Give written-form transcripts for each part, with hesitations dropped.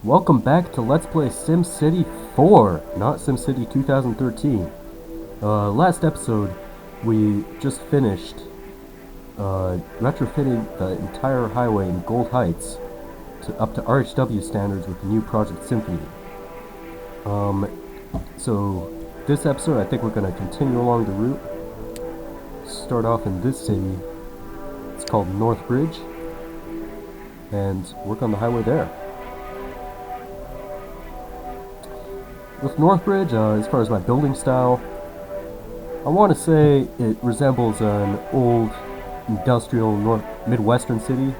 Welcome back to Let's Play SimCity 4, not SimCity 2013. Last episode, we just finished retrofitting the entire highway in Gold Heights up to RHW standards with the new Project Symphony. So this episode, I think we're going to continue along the route. Start off in this city. It's called Northbridge, and work on the highway there. With Northbridge, as far as my building style, I want to say it resembles an old industrial Midwestern city.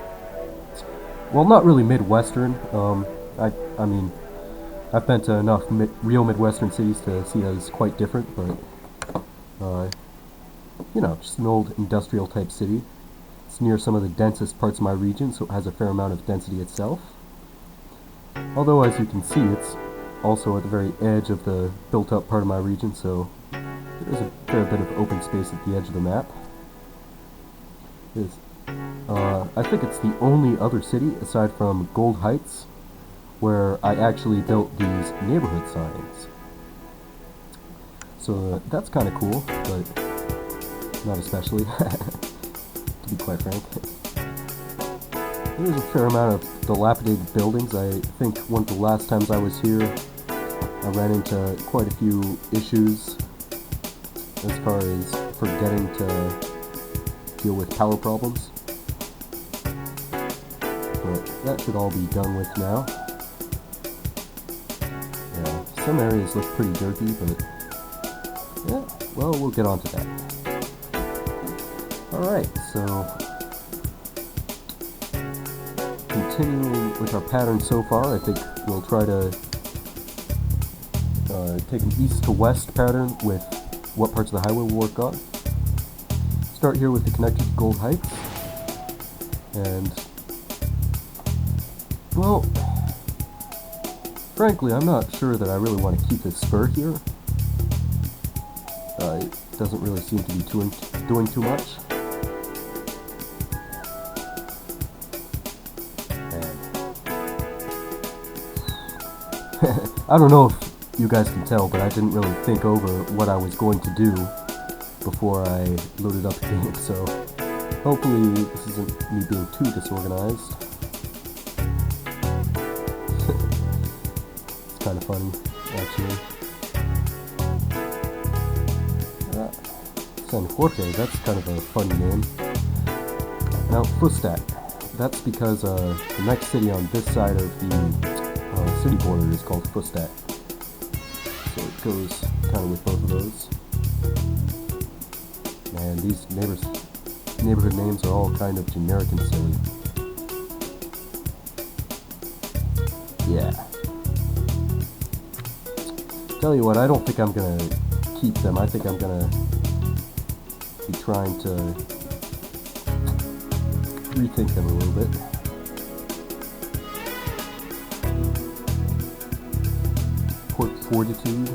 Well, not really Midwestern. I mean, I've been to enough real Midwestern cities to see that it's quite different, but you know, just an old industrial type city. It's near some of the densest parts of my region, so it has a fair amount of density itself. Although, as you can see, it's also at the very edge of the built-up part of my region, so there's a fair bit of open space at the edge of the map. I think it's the only other city, aside from Gold Heights, where I actually built these neighborhood signs. So that's kind of cool, but not especially, to be quite frank. There's a fair amount of dilapidated buildings. I think one of the last times I was here, I ran into quite a few issues as far as forgetting to deal with power problems. But that should all be done with now. Yeah, some areas look pretty dirty, but yeah, well, we'll get on to that. Alright, so continuing with our pattern so far, I think we'll try to take an east to west pattern with what parts of the highway we'll work on. Start here with the connector to Gold Heights, and well, frankly, I'm not sure that I really want to keep this spur here. It doesn't really seem to be doing too much. And I don't know if you guys can tell, but I didn't really think over what I was going to do before I loaded up the game, so hopefully this isn't me being too disorganized. It's kind of funny, actually. San Jorge, that's kind of a funny name. Now, Fustat, that's because the next city on this side of the city border is called Fustat. So it goes kind of with both of those. And these neighborhood names are all kind of generic and silly. Yeah. Tell you what, I don't think I'm gonna keep them. I think I'm gonna be trying to rethink them a little bit. Port Fortitude.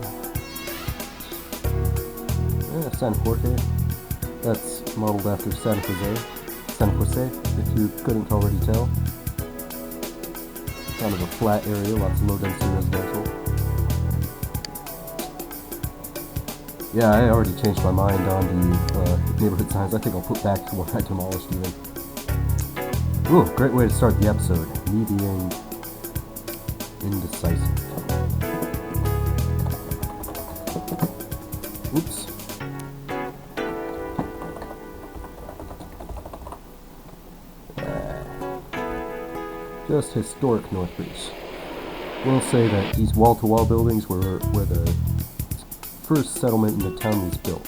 San Jorge. That's modeled after San Jose, if you couldn't already tell. Kind of a flat area, lots of low density residential. Yeah, I already changed my mind on the neighborhood signs. I think I'll put back to what I demolished even. Ooh, great way to start the episode. Me being indecisive. Oops. Just historic Northbridge. We'll say that these wall-to-wall buildings were the first settlement in the town was built.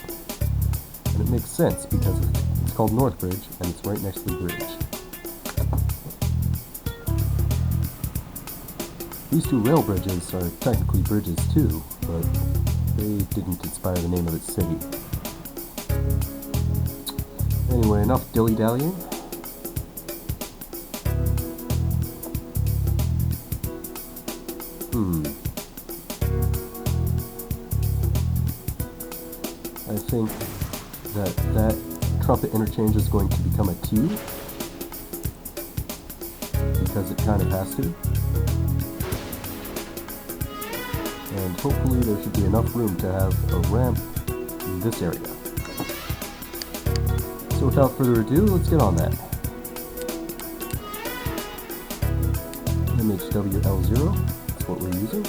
And it makes sense because it's called Northbridge and it's right next to the bridge. These two rail bridges are technically bridges too, but they didn't inspire the name of the city. Anyway, enough dilly-dallying. I think that trumpet interchange is going to become a T, because it kind of has to. hopefully there should be enough room to have a ramp in this area. So without further ado, let's get on that. MHWL0, that's what we're using.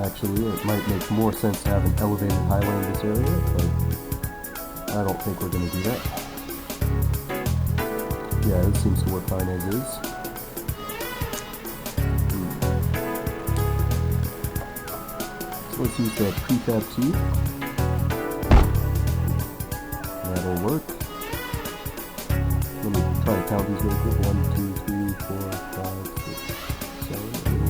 Actually, it might make more sense to have an elevated highway in this area, but I don't think we're going to do that. Yeah, this seems to work fine as is. So let's use the prefab tube. That'll work. Let me try to count these real quick. 1, 2, 3, 4, 5, 6, 7, 8.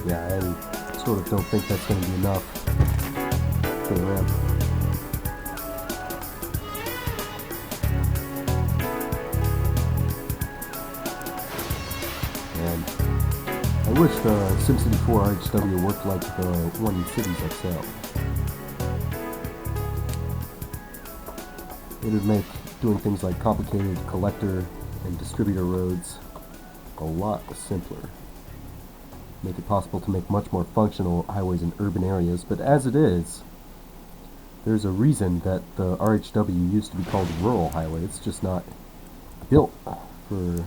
Yeah, I sort of don't think that's going to be enough for the ramp. And I wish the SimCity 4 RHW worked like the one in Cities XL. It would make doing things like complicated collector and distributor roads a lot simpler. Make it possible to make much more functional highways in urban areas, but as it is, there's a reason that the RHW used to be called rural highway. It's just not built for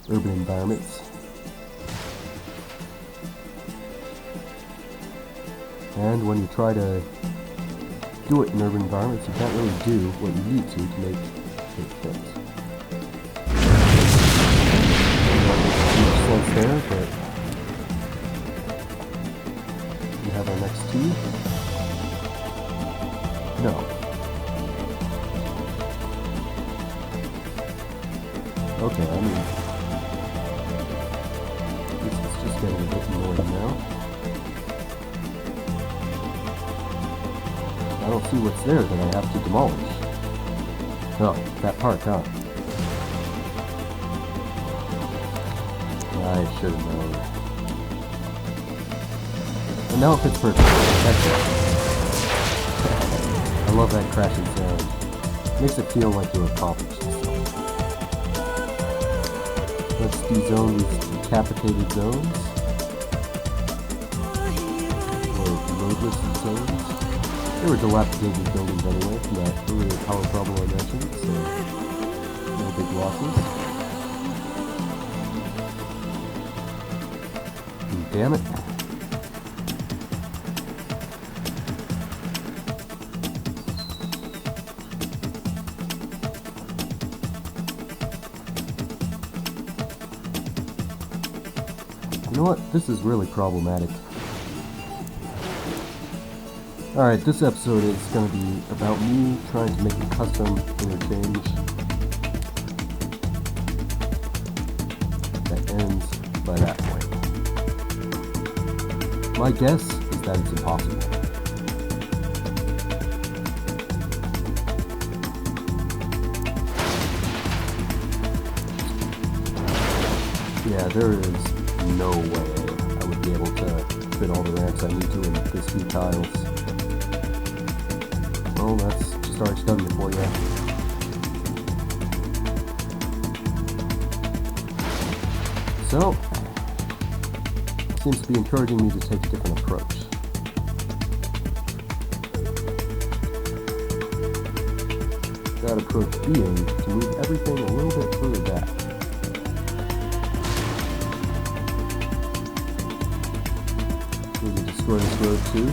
urban environments. And when you try to do it in urban environments, you can't really do what you need to make it fit. Makes sense there, but we have our next tube. No. Okay, I mean, this is just getting a bit annoying now. I don't see what's there that I have to demolish. Oh, that part, huh? I should have known. And now it fits perfectly. That's it. I love that crashing sound. Makes it feel like you're accomplished. Let's dezone these decapitated zones. Or roadless zones. They were dilapidated buildings anyway from that earlier power problem I mentioned, so no big losses. Damn it. You know what? This is really problematic. Alright, this episode is going to be about me trying to make a custom interchange that ends by that point. My guess is that it's impossible. Yeah, there is no way I would be able to fit all the ramps I need to in this few tiles. Well, that's just RHW for you. So, it seems to be encouraging me to take a different approach. That approach being to move everything a little bit further back. Maybe destroy this road too.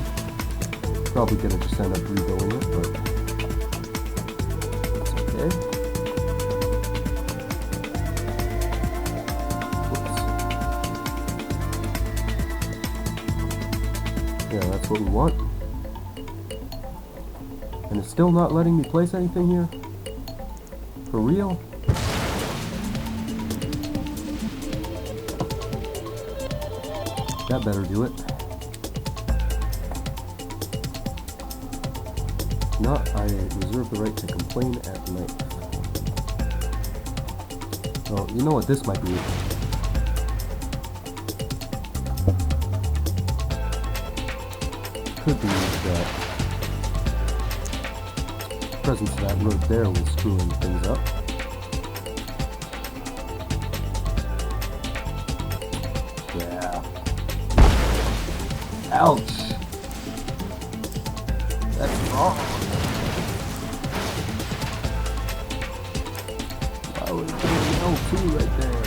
Probably gonna just end up rebuilding it, but that's okay. Whoops. Yeah, that's what we want. And it's still not letting me place anything here? For real? That better do it. Not, I reserve the right to complain at length. Oh, you know what this might be? Could be that presence of that road there was screwing things up. Yeah. Ouch! That's wrong. I was doing L2 right there.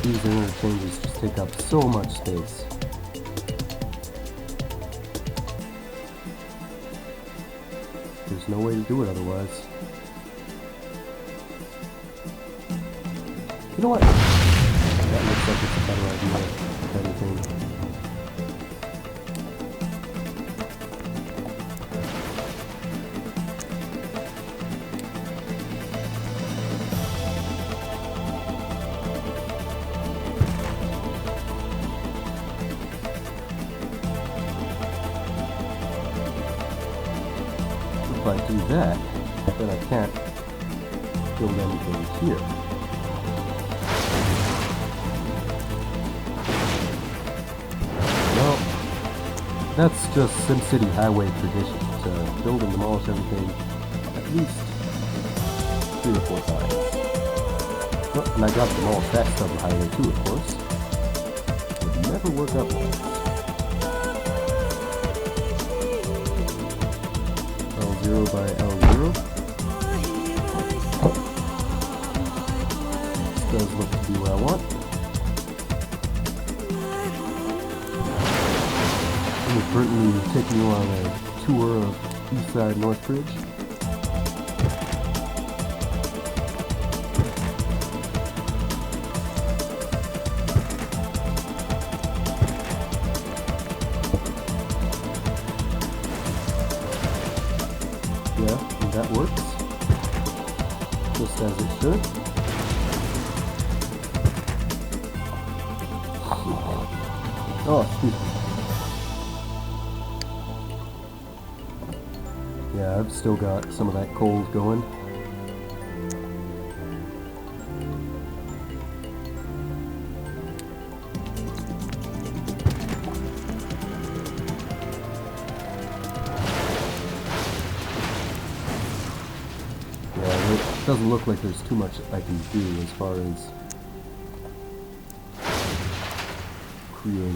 These interchanges just take up so much space. There's no way to do it otherwise. You know what? That looks like it's a better idea, if anything. If I do that, then I can't build anything here. Well, that's just SimCity Highway tradition, to build and demolish everything at least 3 or 4 times. Oh, and I got to demolish that stubborn highway too, of course. Would never work out well. L0 by L0. This does look to be where I want. Inadvertently taking you on a tour of Eastside Northbridge. Yeah, and that works. Just as it should. Oh, excuse me. Yeah, I've still got some of that cold going. Yeah, it doesn't look like there's too much I can do as far as creating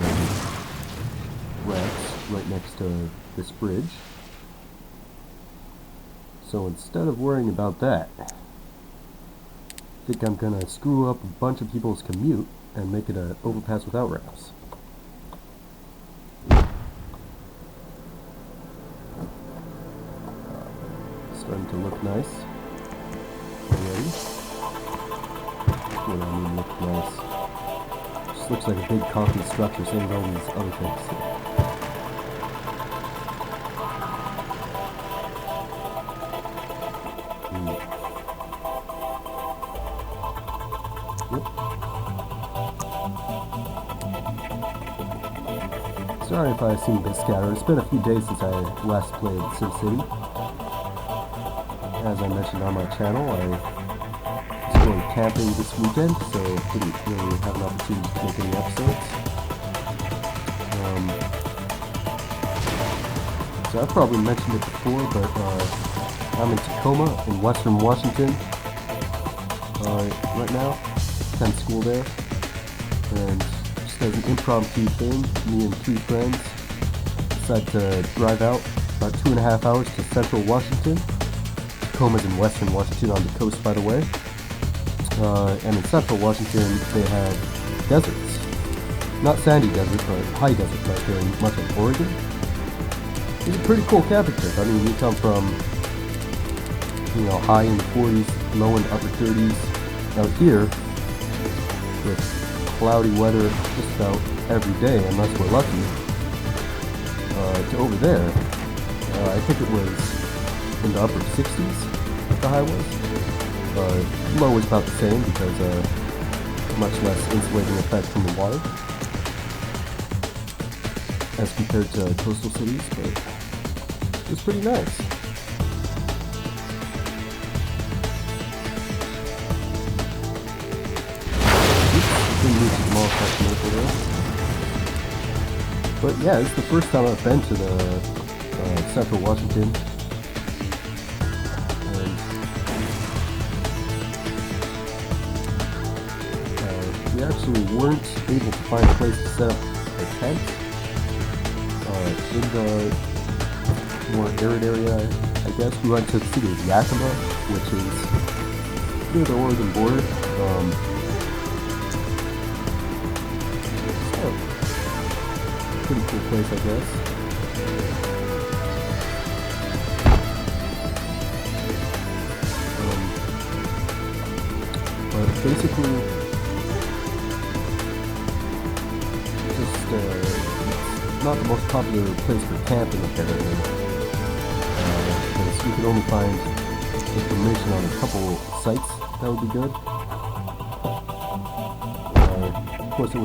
ramps right next to this bridge. So instead of worrying about that, I think I'm gonna screw up a bunch of people's commute and make it an overpass without ramps. Starting to look nice already. What do I mean look nice? Just looks like a big concrete structure, same as all these other things. Sorry if I seem a bit scattered. It's been a few days since I last played SimCity. As I mentioned on my channel, I was going camping this weekend, so didn't really have an opportunity to make any episodes. So I've probably mentioned it before, but I'm in Tacoma, in Western Washington, right now. Attend school there, and as an impromptu thing, me and 3 friends decided to drive out about 2.5 hours to Central Washington. Tacoma's in Western Washington on the coast, by the way. And in Central Washington, they have deserts. Not sandy desert, but high desert, like in much of Oregon. It's a pretty cool camping trip. I mean, you come from, you know, high in the 40s, low in the upper 30s. Out here, with cloudy weather just about every day, unless we're lucky, to over there, I think it was in the upper 60s, the high was. Low was about the same because much less insulating effect from the water as compared to coastal cities, but it was pretty nice. that commercial there. But yeah, it's the first time I've been to the Central Washington. And we actually weren't able to find a place to set up a tent in the more arid area, I guess. We went to the city of Yakima, which is near the Oregon border. So, pretty cool place, I guess. But basically, just it's not the most popular place for camping apparently. Because you can only find information on a couple sites that would be good. Of course, it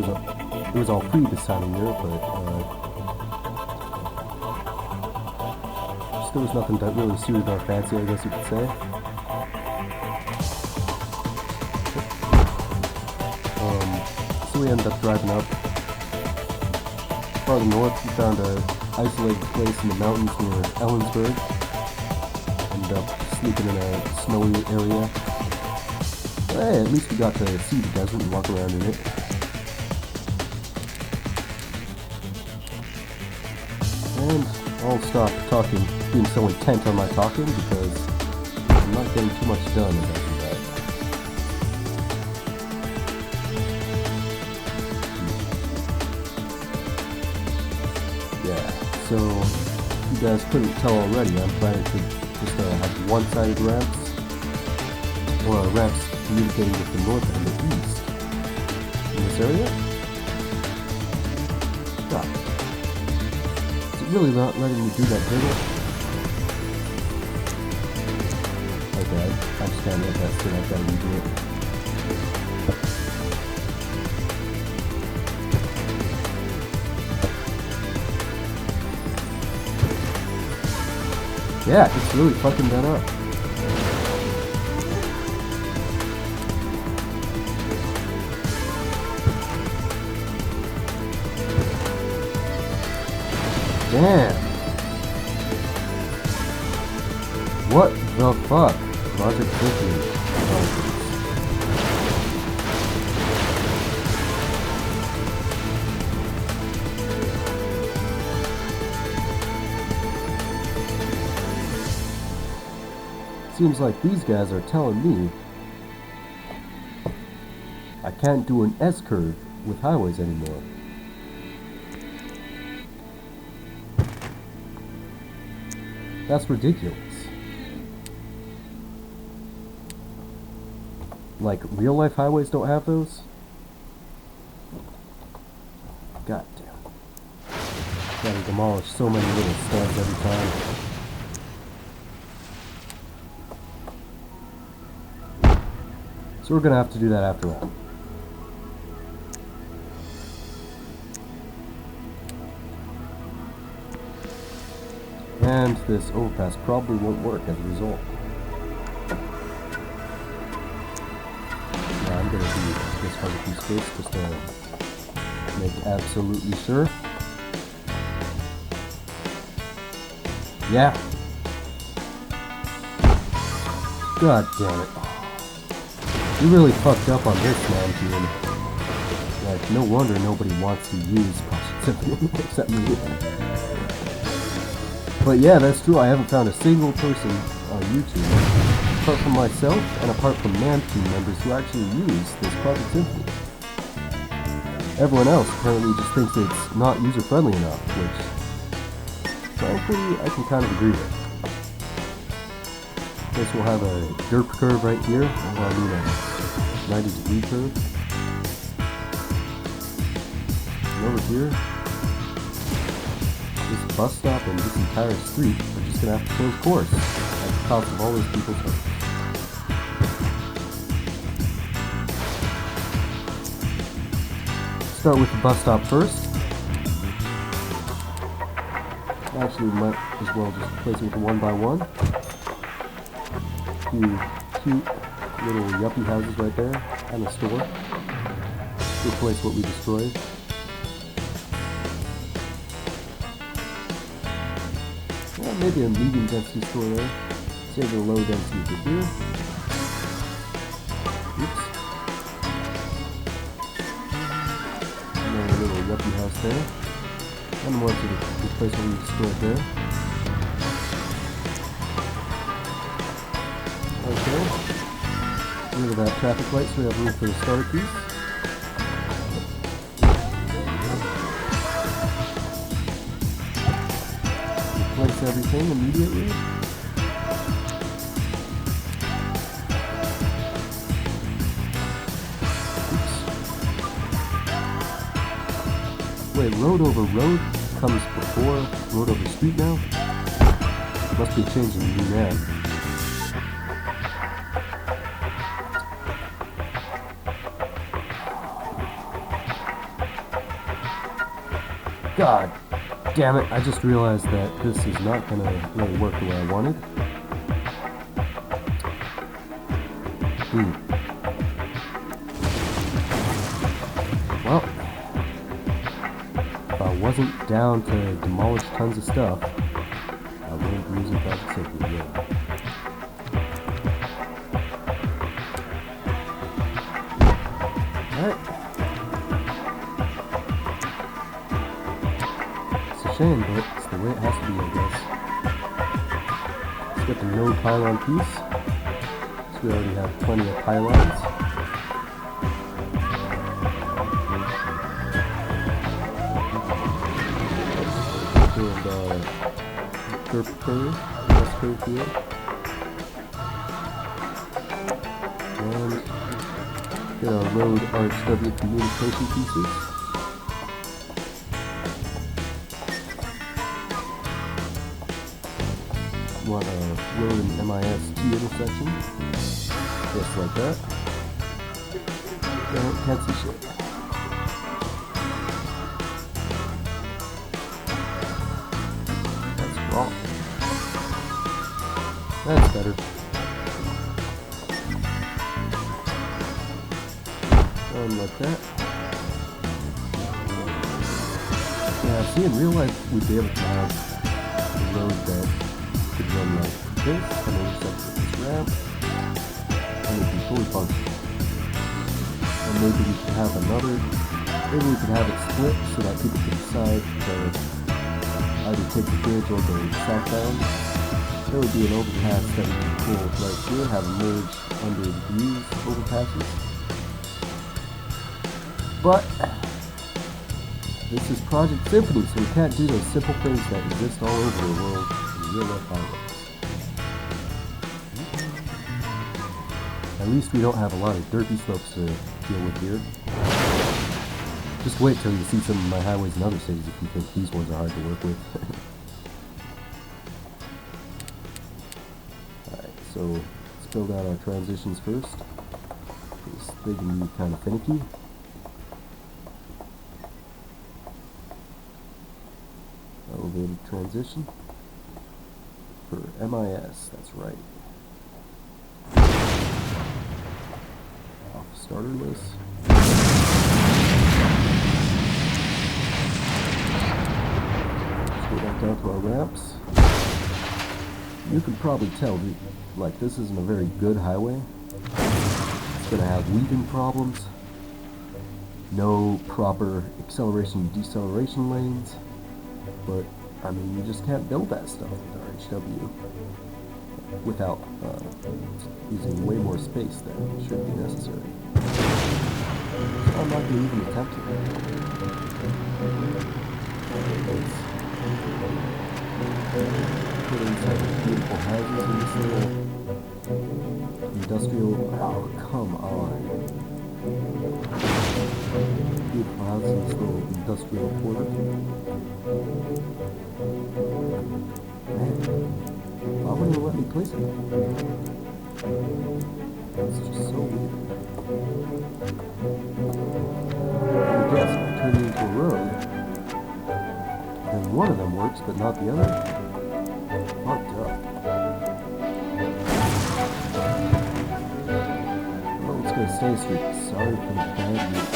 was all free this time of year, but there was nothing that really suited our fancy, I guess you could say. So we ended up driving up farther north. We found an isolated place in the mountains near Ellensburg. Ended up sleeping in a snowy area. But hey, at least we got to see the desert and walk around in it. And I'll stop talking, being so intent on my talking, because I'm not getting too much done as I do that. Yeah, so you guys couldn't tell already, I'm planning to just have one-sided ramps, or ramps communicating with the north and the east in this area. God. Really not letting me do that dribble. Okay, I'm just gonna let that sit, I've gotta redo it. Yeah, it's really fucking that up. Damn. What the fuck? Project Symphony. Seems like these guys are telling me I can't do an S-curve with highways anymore. That's ridiculous. Like, real-life highways don't have those? God damn. Gotta demolish so many little studs every time. So we're gonna have to do that after all. And this overpass probably won't work as a result. Yeah, I'm gonna do this hard a piece space just to make absolutely sure. Yeah. God damn it. You really fucked up on this, man, dude. Like, no wonder nobody wants to use Project Symphony except me. But yeah, that's true. I haven't found a single person on YouTube, apart from myself and apart from MAN team members, who actually use this Project Symphony. Everyone else apparently just thinks it's not user-friendly enough, which, frankly, I can kind of agree with. Guess we'll have a dirt curve right here, a 90-degree curve. And over here, this bus stop and this entire street are just gonna have to change course at the cost of all those people's homes. Start with the bus stop first. Actually, we might as well just replace it with a one-by-one. Few cute little yuppie houses right there, and a store. replace what we destroyed. Well, maybe a medium density store there. Save the low density for here. Oops. Another little yuppie house there. And more to replace what we destroyed there. Okay. Rid of that traffic light so we have room for the starter piece. Replace everything immediately. Oops. Wait, road over road comes before road over street now? Must be changing the new nav. God damn it, I just realized that this is not going to really work the way I wanted. Well, if I wasn't down to demolish tons of stuff, I wouldn't use it Project Symphony yet. Alright. Shame, but it's the way it has to be, I guess. Let's get the node pylon piece. So we already have plenty of pylons. And curve curve, S curve here. And get our road RHW communication pieces. Want a road and MIS T intersection, just like that. Can't see shit. That's wrong. That's better. Like that. Yeah, see, in real life, we'd be able to have a road that could run like this, and intersect with this ramp, and it'd be fully functional. And maybe we could have maybe we could have it split so that people can decide to either take the bridge or go southbound. There would be an overpass that we could pull right here, have it merge under these overpasses. But this is Project Symphony, so we can't do those simple things that exist all over the world in real life highways. At least we don't have a lot of dirty slopes to deal with here. Just wait till you see some of my highways in other cities if you think these ones are hard to work with. Alright, so let's build out our transitions first. They can be kind of finicky. Elevated transition for MIS, that's right. Off starter list. Let's go back down to our ramps. You can probably tell, like, this isn't a very good highway. It's gonna have weaving problems, no proper acceleration and deceleration lanes. But, I mean, you just can't build that stuff with RHW without using way more space than should be necessary. So I'm not going to even attempt it. Put in some beautiful houses in this little industrial... Oh, come on. Beautiful house in this little industrial quarter. Man, why wouldn't you let me place it? It's just so weird. I guess if I turn it into a road, then one of them works, but not the other. Fucked up. Well, let's go to State Street. Sorry for the bad news.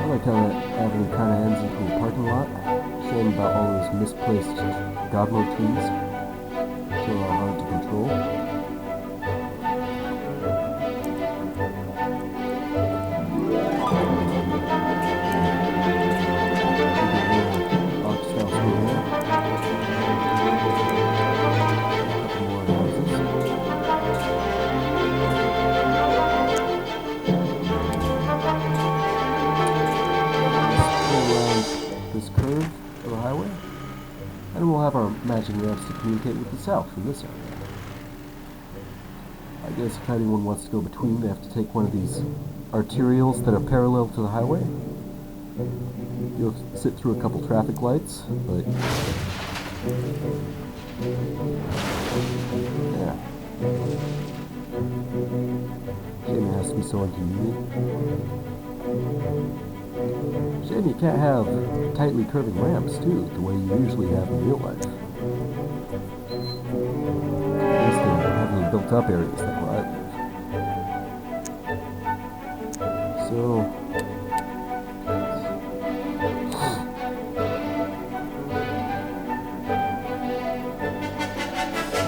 like how that avenue kind of ends into a parking lot. Shame about all those misplaced godmo trees. So hard to control. And we'll have our matching ramps to communicate with the south from this area. I guess if anyone wants to go between, they have to take one of these arterials that are parallel to the highway. You'll sit through a couple traffic lights, but yeah. Shame it has to be so inconvenient. Shame you can't have tightly curving ramps, too, the way you usually have in real life. At least in heavily built up areas that where I live. So...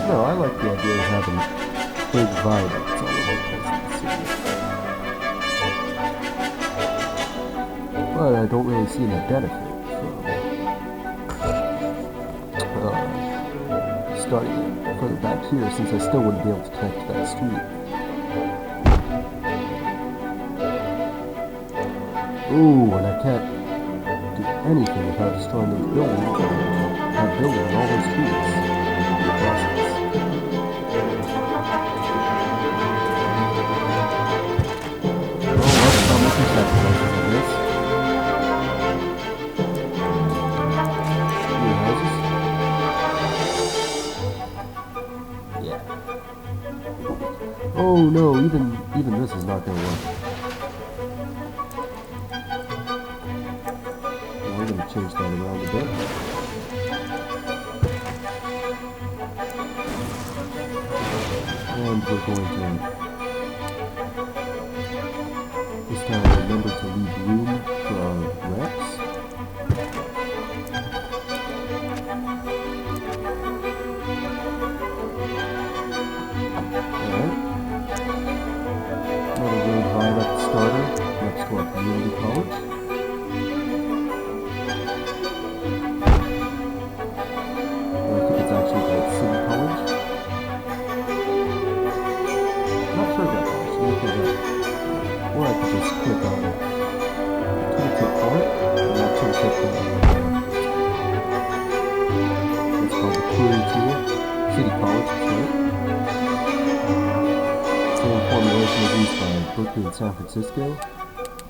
no, I like the idea of having big viaducts all over the place in the city. But I don't really see any benefit from starting it further back here, since I still wouldn't be able to connect to that street. Ooh, and I can't do anything without destroying those buildings. That building and all those trees. Oh no, even this is not going to work. Well, we're going to change that around a bit. And we're going to this time remember to leave room for our reps. Community college. Or I think it's actually called City College. Not sure about that, actually. Look at that. Or I could just click on the tooltip for it. And that tooltip it's called the Query Tool. City College, that's right. Same formulation is used by Berkeley and San Francisco.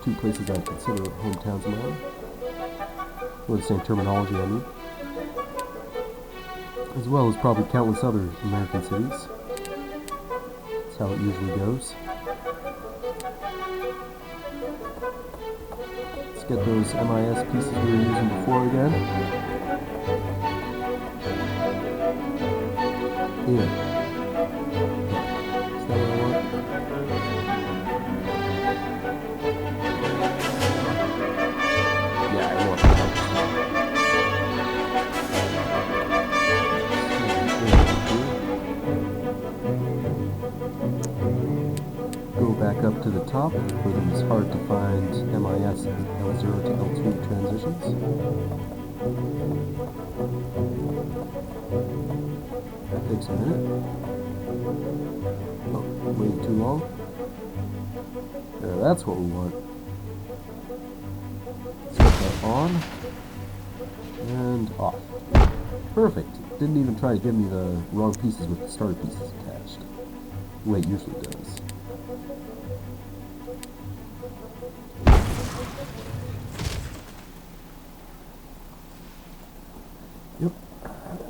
Two places I consider hometowns of mine. Or the same terminology, I mean. As well as probably countless other American cities. That's how it usually goes. Let's get those MIS pieces we were using before again. Yeah. Is that what I want? Back up to the top, where it is hard to find MIS L0 to L2 transitions. That takes a minute. Oh, waiting too long. There, that's what we want. Let's get that on. And off. Perfect. Didn't even try to give me the wrong pieces with the starter pieces attached. The way it usually does. Yep,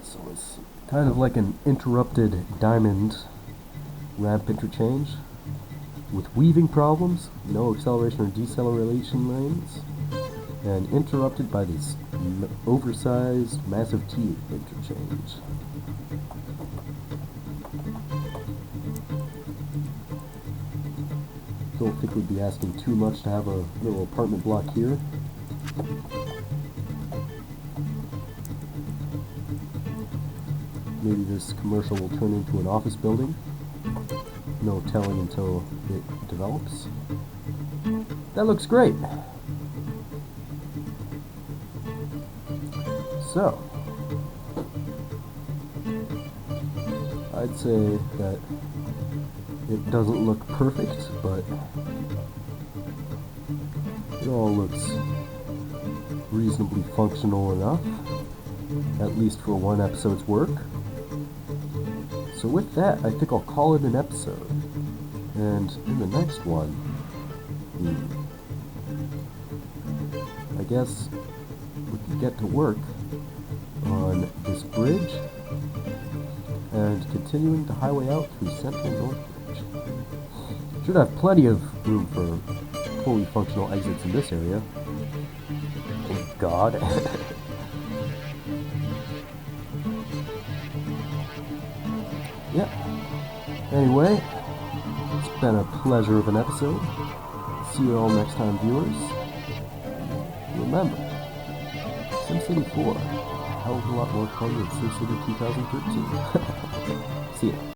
so it's kind of like an interrupted diamond ramp interchange with weaving problems, no acceleration or deceleration lanes, and interrupted by this oversized massive T interchange. don't think we'd be asking too much to have a little apartment block here. Maybe this commercial will turn into an office building. No telling until it develops. That looks great! So, I'd say that it doesn't look perfect, but it all looks reasonably functional enough, at least for one episode's work. So with that, I think I'll call it an episode. And in the next one, I guess we can get to work on this bridge and continuing the highway out through central Northbridge. Should have plenty of room for fully functional exits in this area. Thank God. Yeah. Anyway, it's been a pleasure of an episode. See you all next time, viewers. Remember, SimCity 4, a hell of a lot more fun than SimCity 2013. See ya.